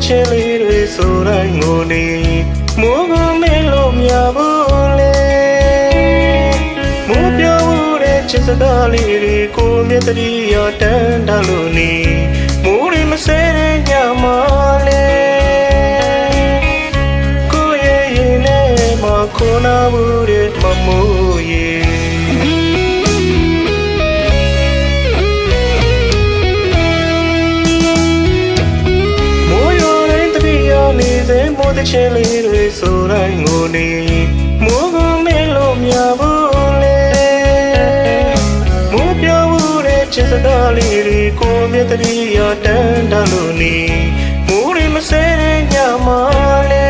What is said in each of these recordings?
ချင်းလေးတွေဆိုတိုင်းကိုနေမိုးကမဲလို့မြဘူးလေမိုးပြောဦးတဲ့ချစ်စကားလေးတွေကိုမြတ်တရီရတန်းတလို့နေမိုးတွေမဆဲတဲ့ညမှာလေကိုရဲ့ရင်ထဲမှာခုနာဘူးတဲ့မမိုးရဲ့မိုးတချင်းလေးတွေဆိုတိုင်းကိုနေမိုးကမဲလို့မြဘူးလေမိုးပြောဦးတဲ့ချစ်စကားလေးတွေကိုမြတ်တရီရတန်းတလို့နေမိုးတွေမဆဲတဲ့ညမှာလေ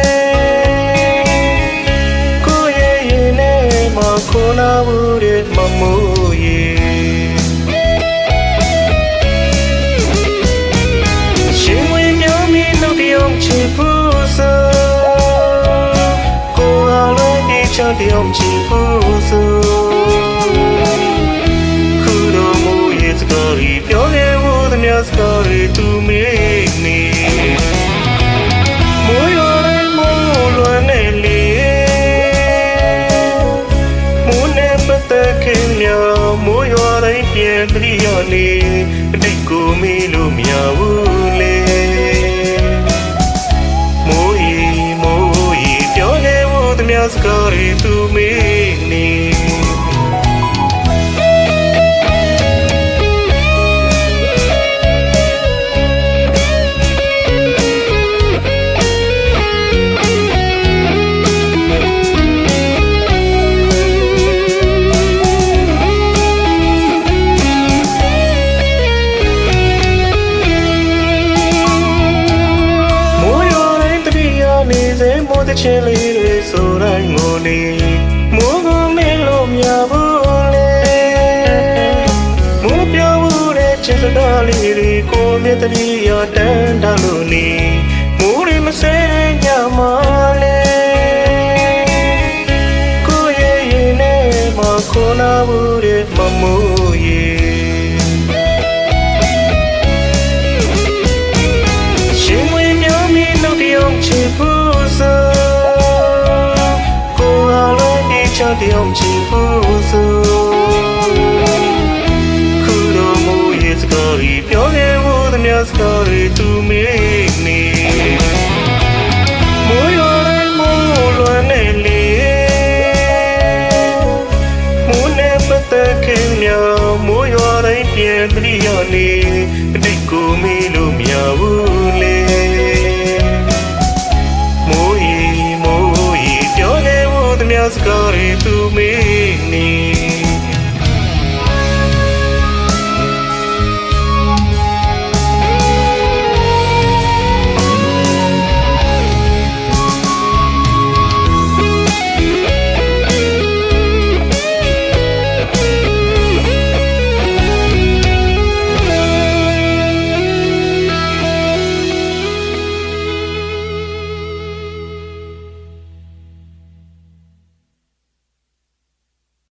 ကိုရဲ့ရင်ထဲမှာခုနာဘူးတဲ့မမိုးရဲ့ရှင်ဝင်ပြောမိလို့ပြောချင်ဘူးတယောက်ချစ်ဖို့ဆိုခုတော့မိုးရဲ့စကားတွေပြောခဲ့ဖို့သမျှစကားတွေသူမေးနေမိုးရွာတိုင်းမိုးလွမ်းနေလေမိုးနဲ့ပတ်သက်ခင်များမိုးရွာတိုင်းပြန်ပြီးရနေအတိတ်ကိုမေးလို့မရဘူးလေစကားတွေသူမေးနေမိုးတချင်းလေးတွေဆိုတိုင်းကိုနေမိုးကမဲလို့မြဘူးလေမိုးပြောဦးတဲ့ချစ်စကားလေးတွေကိုမြတ်တရီရတန်းတလို့နေမိုးတွေမဆဲတဲ့ညမှာလေကိုရဲ့ရင်ထဲမှာခုနာဘူးတဲ့မမိုးရဲ့ရှင်ဝင်ပြောမိလို့ပြောချင်ဘူးတယောက်ချစ်ဖို့ဆိုခုတော့မိုးရဲ့စကားတွေပြောခဲ့ဖို့သမျှစကားတွေသူမေး